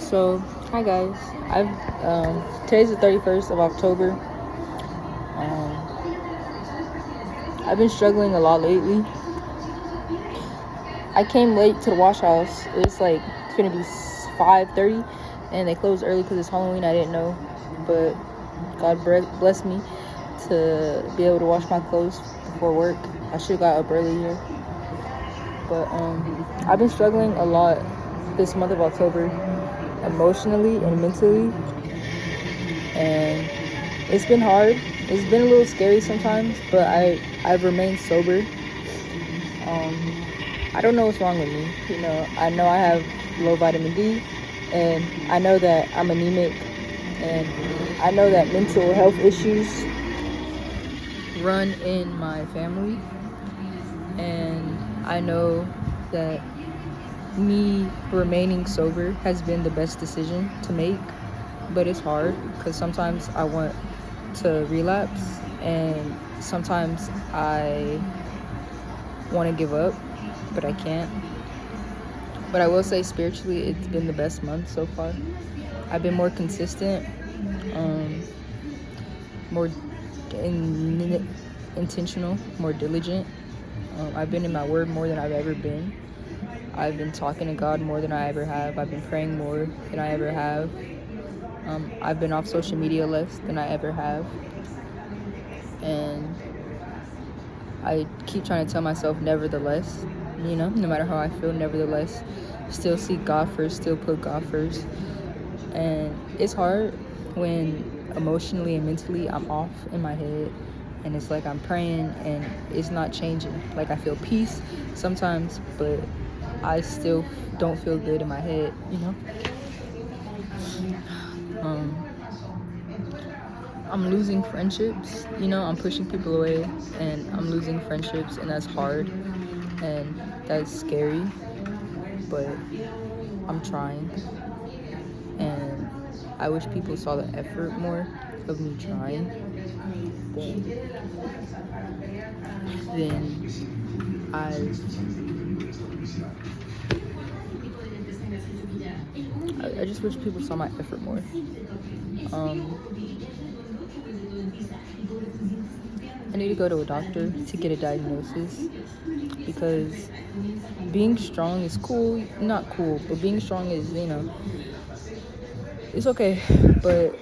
So, hi guys. Today's the 31st of October. I've been struggling a lot lately. I came late to the wash house. It's gonna be 5:30, and they closed early because it's Halloween. I didn't know, but God blessed me to be able to wash my clothes before work. I should have got up earlier, but I've been struggling a lot this month of October, emotionally and mentally, and it's been hard. It's been a little scary sometimes, but I've remained sober. I don't know what's wrong with me. I know I have low vitamin D, and I know that I'm anemic, and I know that mental health issues run in my family, and I know that me remaining sober has been the best decision to make, but it's hard because sometimes I want to relapse, and sometimes I want to give up, but I can't. But I will say spiritually it's been the best month so far. I've been more consistent, more intentional, more diligent. I've been in my word more than I've ever been. I've been talking to God more than I ever have. I've been praying more than I ever have. I've been off social media less than I ever have. And I keep trying to tell myself nevertheless, no matter how I feel, nevertheless, still seek God first, still put God first. And it's hard when emotionally and mentally I'm off in my head, and it's like I'm praying and it's not changing. Like I feel peace sometimes, but I still don't feel good in my head, I'm losing friendships, I'm pushing people away, and I'm losing friendships, and that's hard, and that's scary, but I'm trying, and I wish people saw the effort more of me trying, then I just wish people saw my effort more. I need to go to a doctor to get a diagnosis, because being strong is cool. Not cool, but being strong is, it's okay, but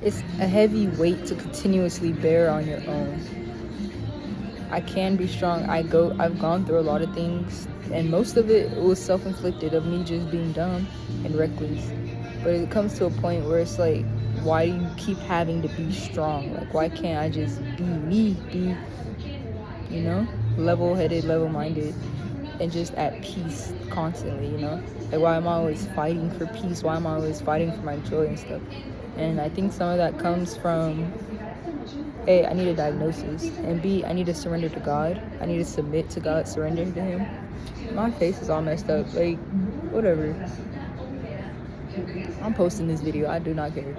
it's a heavy weight to continuously bear on your own. I can be strong. I've gone through a lot of things, and most of it was self-inflicted, of me just being dumb and reckless. But it comes to a point where it's like, why do you keep having to be strong? Like, why can't I just be me, be, level-headed, level-minded, and just at peace constantly, Like, why am I always fighting for peace? Why am I always fighting for my joy and stuff? And I think some of that comes from, A, I need a diagnosis, and B, I need to surrender to God. I need to submit to God, surrender to Him. My face is all messed up, like, whatever. I'm posting this video, I do not care.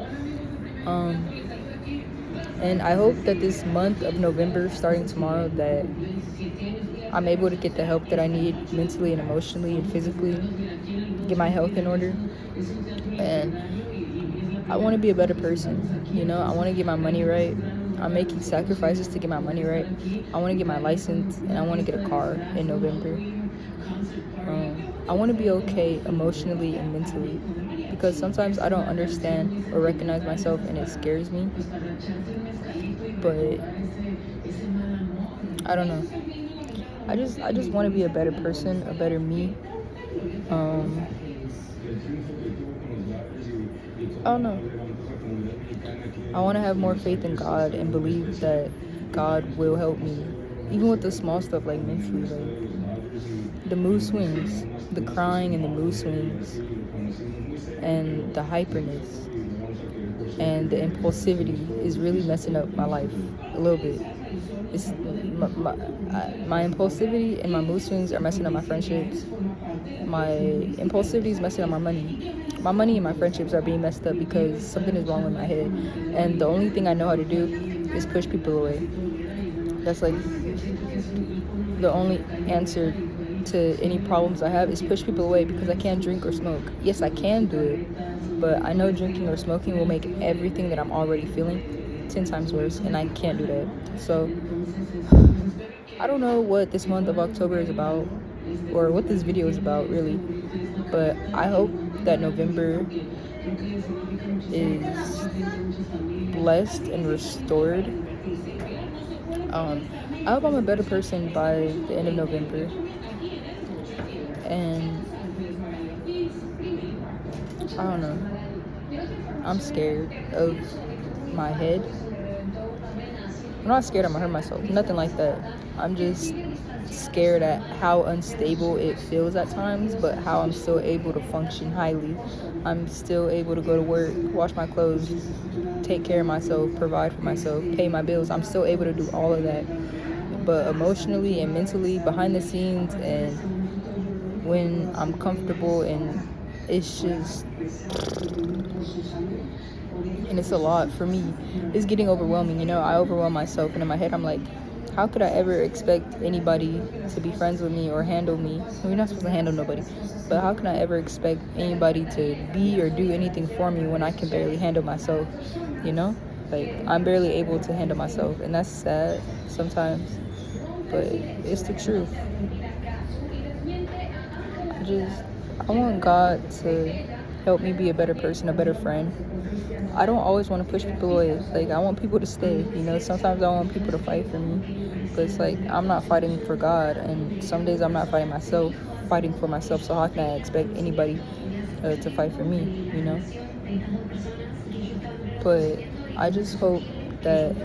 And I hope that this month of November, starting tomorrow, that I'm able to get the help that I need mentally and emotionally and physically, get my health in order. And I want to be a better person, I want to get my money right. I'm making sacrifices to get my money right. I want to get my license, and I want to get a car in November. I want to be okay emotionally and mentally, because sometimes I don't understand or recognize myself, and it scares me. But I don't know. I just want to be a better person, a better me. I don't know. I want to have more faith in God and believe that God will help me, even with the small stuff, like mentally, like the mood swings, the crying and the mood swings, and the hyperness, and the impulsivity is really messing up my life a little bit. It's my impulsivity and my mood swings are messing up my friendships. My impulsivity is messing up my money. My money and my friendships are being messed up because something is wrong with my head, and the only thing I know how to do is push people away. That's like the only answer to any problems I have is push people away, because I can't drink or smoke. Yes, I can do it, but I know drinking or smoking will make everything that I'm already feeling 10 times worse, and I can't do that. So I don't know what this month of October is about, or what this video is about really, but I hope that November is blessed and restored. I hope I'm a better person by the end of November. And I don't know. I'm scared of my head. I'm not scared I'm gonna hurt myself. Nothing like that. I'm just scared at how unstable it feels at times, but how I'm still able to function highly. I'm still able to go to work, wash my clothes, take care of myself, provide for myself, pay my bills. I'm still able to do all of that. But emotionally and mentally, behind the scenes, and when I'm comfortable, and it's just, and it's a lot for me. It's getting overwhelming, you know. I overwhelm myself, and in my head I'm like, how could I ever expect anybody to be friends with me or handle me? We're not supposed to handle nobody, but how can I ever expect anybody to be or do anything for me when I can barely handle myself, you know? Like, I'm barely able to handle myself, and that's sad sometimes, but it's the truth. I want God to help me be a better person, a better friend. I don't always want to push people away. Like, I want people to stay, you know. Sometimes I want people to fight for me, but it's like, I'm not fighting for God, and some days I'm not fighting for myself. So how can I expect anybody to fight for me, you know? But I just hope that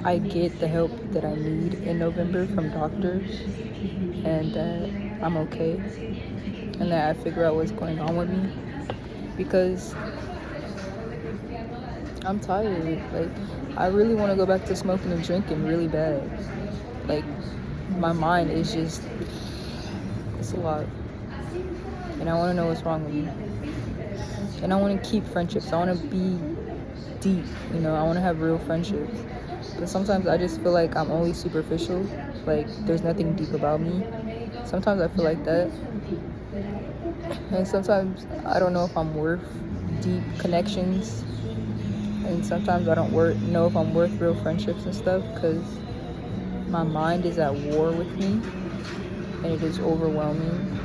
I get the help that I need in November from doctors, and that I'm okay, and that I figure out what's going on with me, because I'm tired. Like, I really want to go back to smoking and drinking really bad. Like, my mind is just, it's a lot, and I want to know what's wrong with me, and I want to keep friendships. I want to be deep, you know. I want to have real friendships. But sometimes I just feel like I'm only superficial. Like, there's nothing deep about me. Sometimes I feel like that. And sometimes I don't know if I'm worth deep connections. And sometimes I don't know if I'm worth real friendships and stuff, because my mind is at war with me. And it is overwhelming.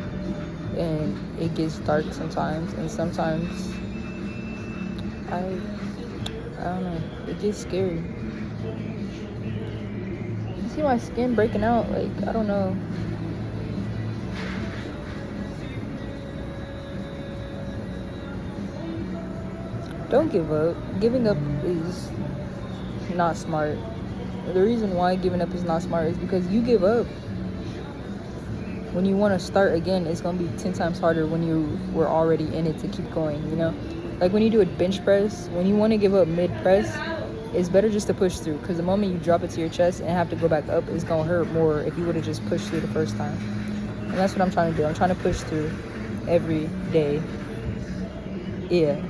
And it gets dark sometimes. And sometimes I don't know. It gets scary. You see my skin breaking out? Like, I don't know. Don't give up. Giving up is not smart. The reason why giving up is not smart is because you give up. When you want to start again, it's going to be 10 times harder when you were already in it to keep going, you know? Like, when you do a bench press, when you want to give up mid-press, it's better just to push through, because the moment you drop it to your chest and have to go back up, it's going to hurt more if you would have just pushed through the first time. And that's what I'm trying to do. I'm trying to push through every day. Yeah.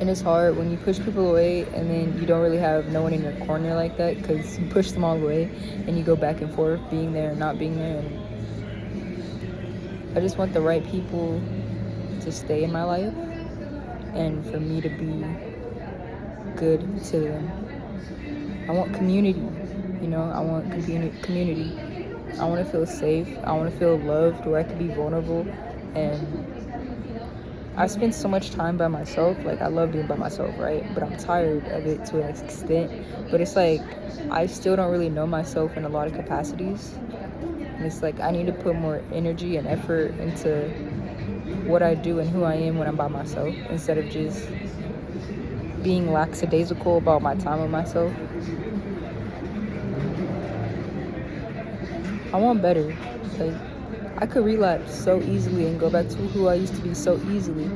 And it's hard when you push people away and then you don't really have no one in your corner like that, because you push them all away and you go back and forth, being there and not being there. And I just want the right people to stay in my life and for me to be good to them. I want community, you know. I want community. I want to feel safe. I want to feel loved, where I can be vulnerable. And I spend so much time by myself. Like, I love being by myself, right? But I'm tired of it to an extent. But it's like, I still don't really know myself in a lot of capacities. And it's like, I need to put more energy and effort into what I do and who I am when I'm by myself, instead of just being lackadaisical about my time with myself. I want better. Like, I could relapse so easily and go back to who I used to be so easily,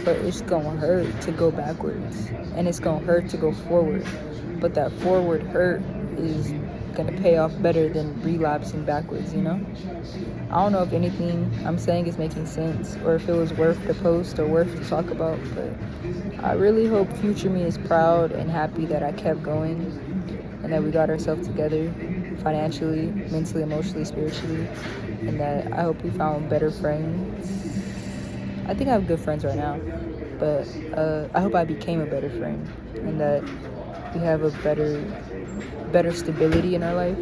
but it's gonna hurt to go backwards, and it's gonna hurt to go forward. But that forward hurt is gonna pay off better than relapsing backwards, you know? I don't know if anything I'm saying is making sense or if it was worth the post or worth to talk about, but I really hope future me is proud and happy that I kept going and that we got ourselves together financially, mentally, emotionally, spiritually, and that I hope we found better friends. I think I have good friends right now, but I hope I became a better friend and that we have a better stability in our life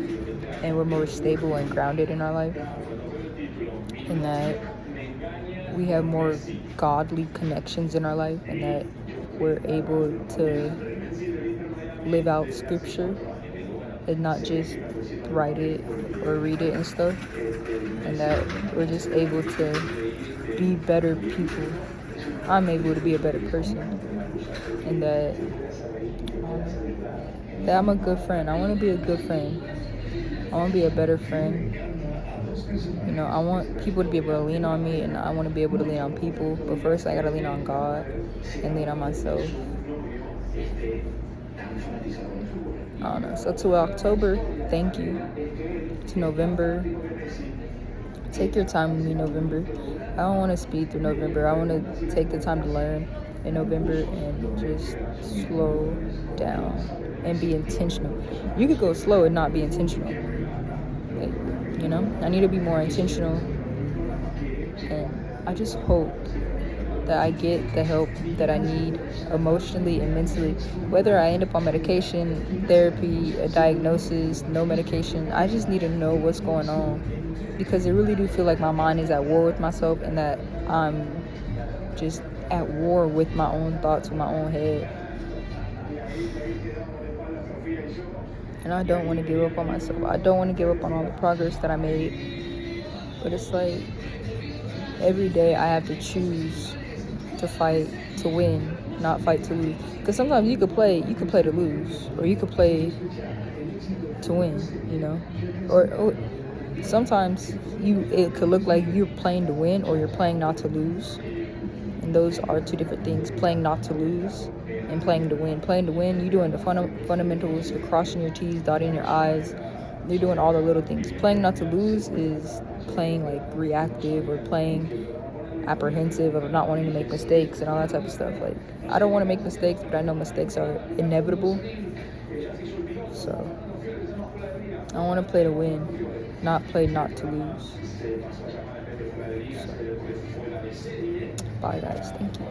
and we're more stable and grounded in our life and that we have more godly connections in our life and that we're able to live out scripture and not just write it or read it and stuff, and that we're just able to be better people. I'm able to be a better person, and that I'm a good friend. I want to be a good friend. I want to be a better friend. You know, I want people to be able to lean on me, and I want to be able to lean on people. But first, I gotta lean on God and lean on myself. I don't know. So to October, thank you. To November, take your time with me, November. I don't want to speed through November. I want to take the time to learn in November and just slow down and be intentional. You could go slow and not be intentional. Like, you know, I need to be more intentional. And I just hope that I get the help that I need emotionally and mentally. Whether I end up on medication, therapy, a diagnosis, no medication, I just need to know what's going on. Because I really do feel like my mind is at war with myself and that I'm just at war with my own thoughts, with my own head. And I don't want to give up on myself. I don't want to give up on all the progress that I made. But it's like every day I have to choose to fight to win, not fight to lose. Because sometimes you could play to lose, or you could play to win, you know. Or sometimes it could look like you're playing to win or you're playing not to lose. And those are two different things. Playing not to lose and playing to win. Playing to win, you're doing the fundamentals, you're crossing your T's, dotting your I's, you're doing all the little things. Playing not to lose is playing like reactive or playing apprehensive of not wanting to make mistakes and all that type of stuff. Like, I don't want to make mistakes, but I know mistakes are inevitable. So I want to play to win, not play not to lose. So, bye guys, thank you.